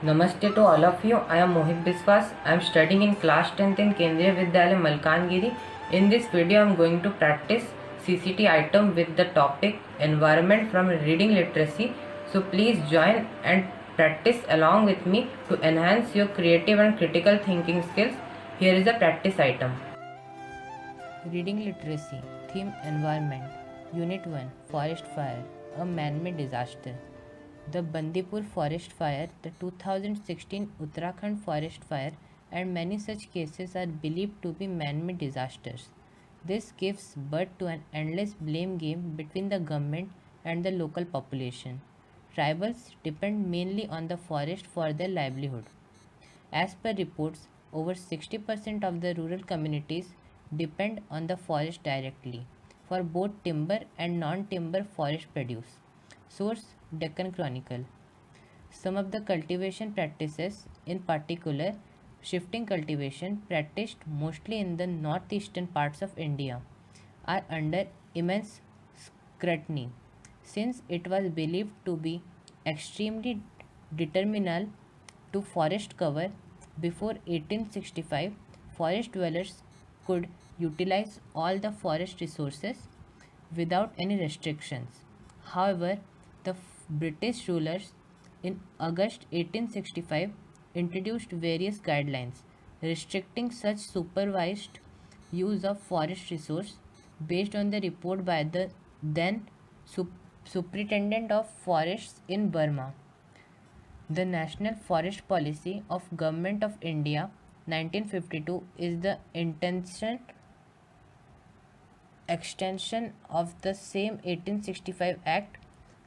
Namaste to all of you. I am Mohit Biswas. I am studying in class 10th in Kendriya Vidyalaya Malkangiri. In this video, I am going to practice CCT item with the topic environment from reading literacy. So please join and practice along with me to enhance your creative and critical thinking skills. Here is a practice item. Reading literacy. Theme environment. Unit 1 Forest fire. A man-made disaster. The Bandipur forest fire, the 2016 Uttarakhand forest fire, and many such cases are believed to be man-made disasters. This gives birth to an endless blame game between the government and the local population. Tribals depend mainly on the forest for their livelihood. As per reports, over 60% of the rural communities depend on the forest directly for both timber and non-timber forest produce. Source Deccan Chronicle. Some of the cultivation practices, in particular shifting cultivation practiced mostly in the northeastern parts of India, are under immense scrutiny since it was believed to be extremely detrimental to forest cover. Before 1865, forest dwellers could utilize all the forest resources without any restrictions. However, the British rulers in August 1865 introduced various guidelines restricting such supervised use of forest resource based on the report by the then Superintendent of Forests in Burma. The National Forest Policy of Government of India 1952 is the intention extension of the same 1865 Act,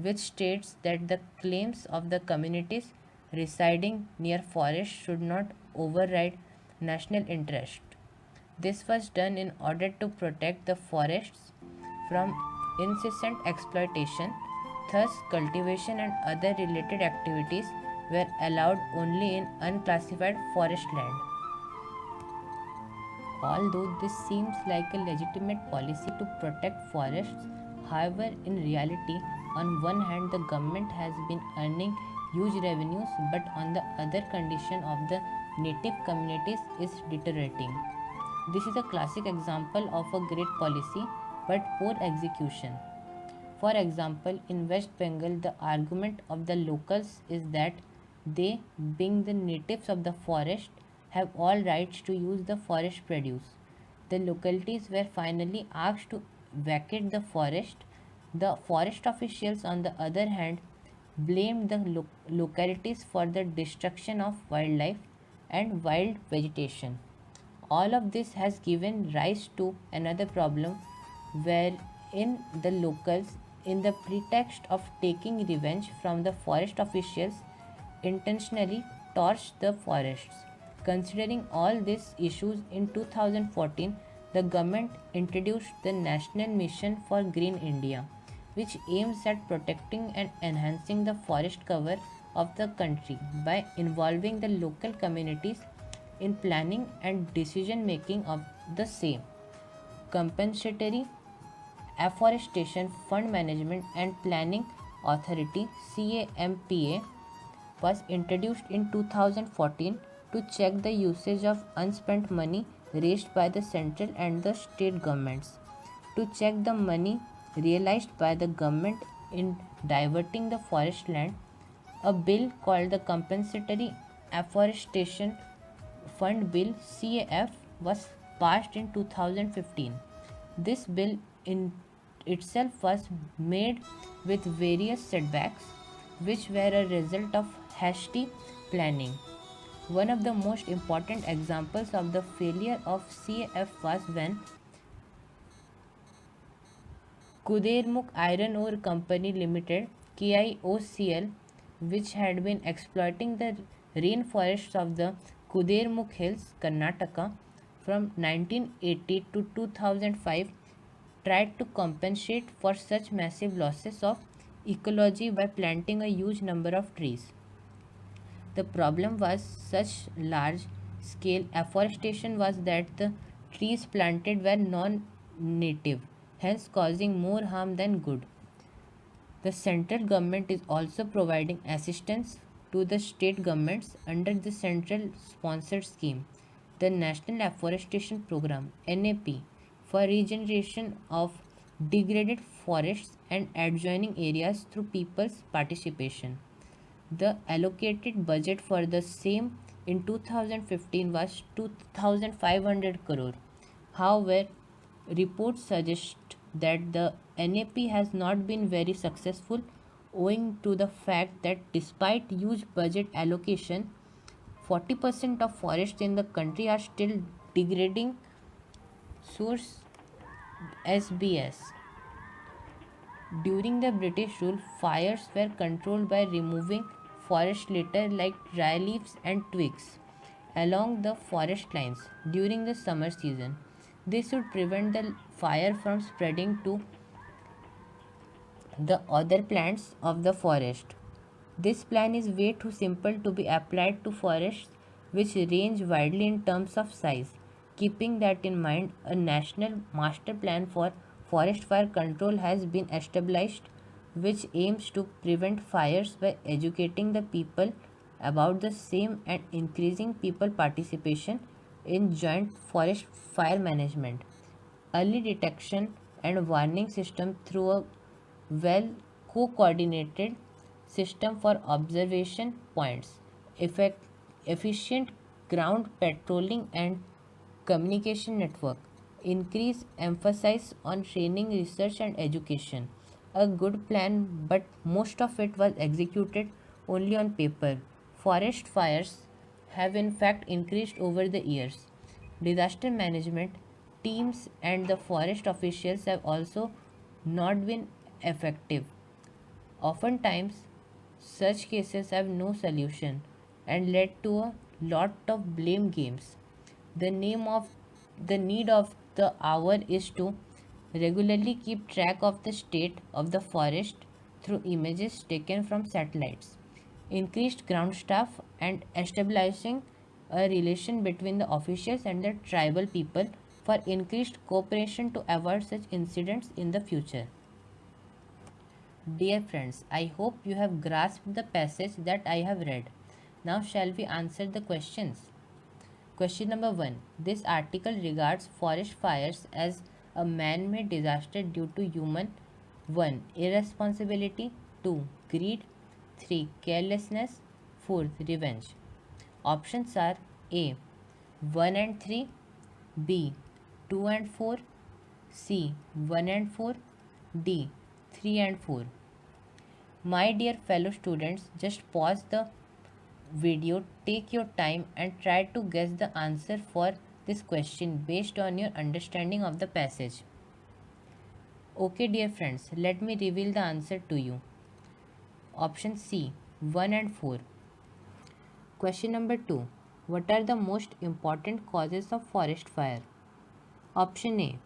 which states that the claims of the communities residing near forests should not override national interest. This was done in order to protect the forests from incessant exploitation. Thus, cultivation and other related activities were allowed only in unclassified forest land. Although this seems like a legitimate policy to protect forests, however, in reality, on one hand, the government has been earning huge revenues, but on the other, condition of the native communities is deteriorating. This is a classic example of a great policy but poor execution. For example, in West Bengal, the argument of the locals is that they, being the natives of the forest, have all rights to use the forest produce. The localities were finally asked to vacate the forest. The forest officials, on the other hand, blamed the localities for the destruction of wildlife and wild vegetation. All of this has given rise to another problem wherein the locals, in the pretext of taking revenge from the forest officials, intentionally torched the forests. Considering all these issues, in 2014, the government introduced the National Mission for Green India, which aims at protecting and enhancing the forest cover of the country by involving the local communities in planning and decision making of the same. Compensatory Afforestation Fund Management and Planning Authority CAMPA was introduced in 2014 to check the usage of unspent money raised by the central and the state governments, to check the money realized by the government in diverting the forest land. A bill called the Compensatory Afforestation Fund Bill CAF was passed in 2015. This bill in itself was made with various setbacks, which were a result of hasty planning. One of the most important examples of the failure of CAF was when Kudermukh Iron Ore Company Limited KIOCL, which had been exploiting the rainforests of the Kudermukh Hills, Karnataka from 1980 to 2005, tried to compensate for such massive losses of ecology by planting a huge number of trees. The problem was such large scale afforestation was that the trees planted were non-native, hence causing more harm than good. The central government is also providing assistance to the state governments under the central sponsored scheme, the National Afforestation Program (NAP), for regeneration of degraded forests and adjoining areas through people's participation. The allocated budget for the same in 2015 was 2,500 crore. However, reports suggest that the NAP has not been very successful owing to the fact that despite huge budget allocation, 40% of forests in the country are still degrading. Source SBS. During the British rule, fires were controlled by removing forest litter like dry leaves and twigs along the forest lines during the summer season. This would prevent the fire from spreading to the other plants of the forest. This plan is way too simple to be applied to forests which range widely in terms of size. Keeping that in mind, a national master plan for forest fire control has been established which aims to prevent fires by educating the people about the same and increasing people participation in joint forest fire management, early detection and warning system through a well coordinated system for observation points, efficient ground patrolling and communication network, increase emphasis on training, research and education. A good plan, but most of it was executed only on paper. Forest fires have in fact increased over the years. Disaster management teams and the forest officials have also not been effective. Oftentimes, such cases have no solution and led to a lot of blame games. The name of the need of the hour is to regularly keep track of the state of the forest through images taken from satellites, increased ground staff, and establishing a relation between the officials and the tribal people for increased cooperation to avoid such incidents in the future. Dear friends, I hope you have grasped the passage that I have read. Now, shall we answer the questions? Question number 1. This article regards forest fires as a man made disaster due to human 1. Irresponsibility, 2. Greed, 3. Carelessness, 4. Revenge. Options are A. 1 and 3, B. 2 and 4, C. 1 and 4, D. 3 and 4. My dear fellow students, just pause the video, take your time and try to guess the answer for this question based on your understanding of the passage. Okay dear friends, let me reveal the answer to you. Option C, 1 and 4. Question number 2. What are the most important causes of forest fire? Option A,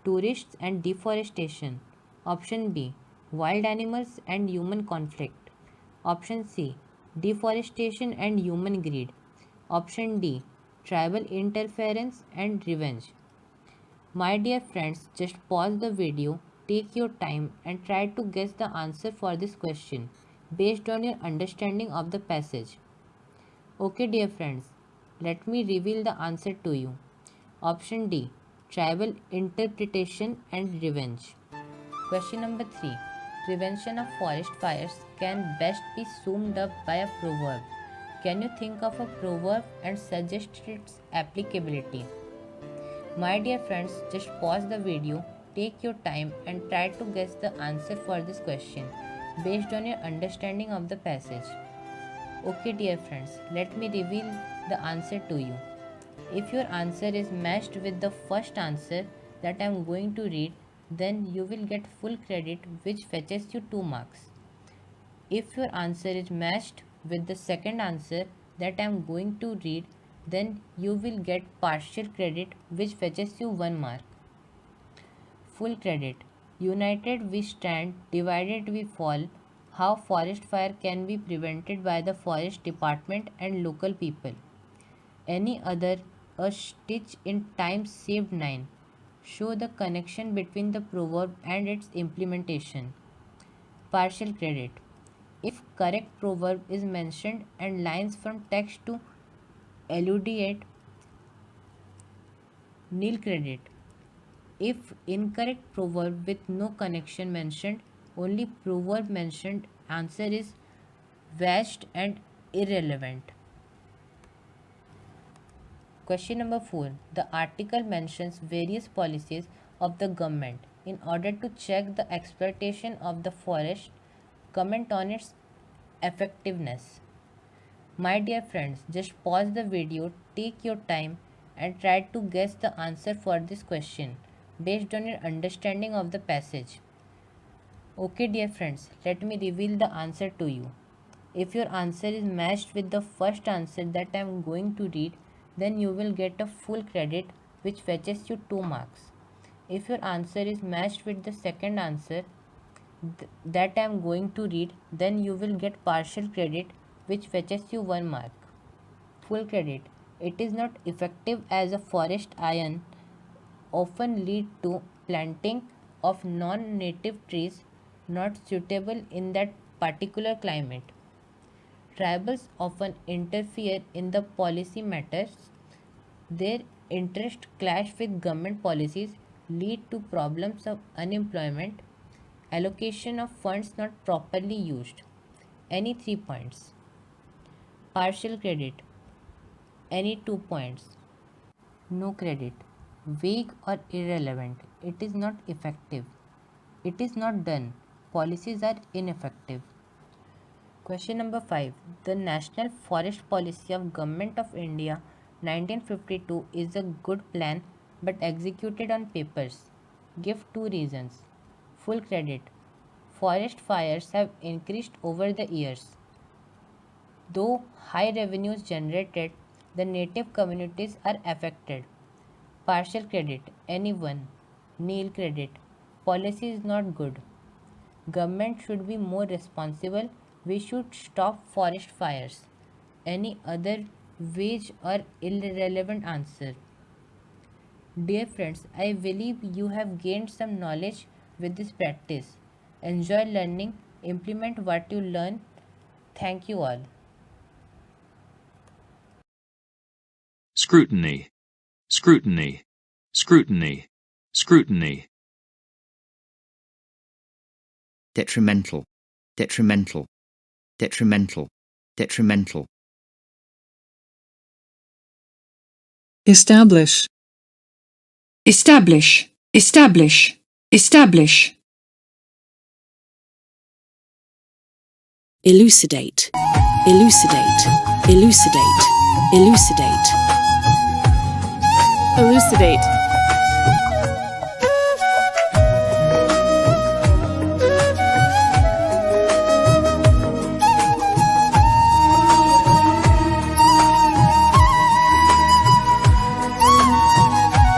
tourists and deforestation. Option B, wild animals and human conflict. Option C, deforestation and human greed. Option D, tribal interference and revenge. My dear friends, just pause the video, take your time and try to guess the answer for this question based on your understanding of the passage. Okay dear friends, let me reveal the answer to you. Option D, tribal interpretation and revenge. Question number 3. Prevention of forest fires can best be summed up by a proverb. Can you think of a proverb and suggest its applicability? My dear friends, just pause the video, take your time and try to guess the answer for this question based on your understanding of the passage. Okay dear friends, let me reveal the answer to you. If your answer is matched with the first answer that I am going to read, then you will get full credit which fetches you 2 marks. If your answer is matched with the second answer that I am going to read, then you will get partial credit which fetches you 1 mark. Full credit. United we stand, divided we fall. How forest fire can be prevented by the forest department and local people. Any other, a stitch in time saved 9. Show the connection between the proverb and its implementation. Partial credit. If correct proverb is mentioned and lines from text to elucidate, nil credit. If incorrect proverb with no connection mentioned, only proverb mentioned, answer is vast and irrelevant. Question number 4. The article mentions various policies of the government in order to check the exploitation of the forest. Comment on its effectiveness. My dear friends, just pause the video, take your time and try to guess the answer for this question based on your understanding of the passage. Okay dear friends, let me reveal the answer to you. If your answer is matched with the first answer that I am going to read, then you will get a full credit which fetches you 2 marks. If your answer is matched with the second answer that I am going to read, then you will get partial credit which fetches you 1 mark. Full credit. It is not effective as a forest iron often lead to planting of non-native trees not suitable in that particular climate. Tribals often interfere in the policy matters. Their interests clash with government policies, lead to problems of unemployment, allocation of funds not properly used. Any 3 points. Partial credit. Any 2 points. No credit. Vague or irrelevant. It is not effective. It is not done. Policies are ineffective. Question number 5. The National Forest Policy of Government of India 1952 is a good plan but executed on papers. Give 2 reasons. Full credit. Forest fires have increased over the years. Though high revenues generated, the native communities are affected. Partial credit. Anyone. Nil credit. Policy is not good. Government should be more responsible. We should stop forest fires. Any other vague or irrelevant answer. Dear friends, I believe you have gained some knowledge with this practice. Enjoy learning. Implement what you learn. Thank you all. Scrutiny, scrutiny, scrutiny, scrutiny. Detrimental, detrimental, detrimental, detrimental. Establish, Establish, establish, establish. Elucidate, elucidate, elucidate, elucidate. Elucidate.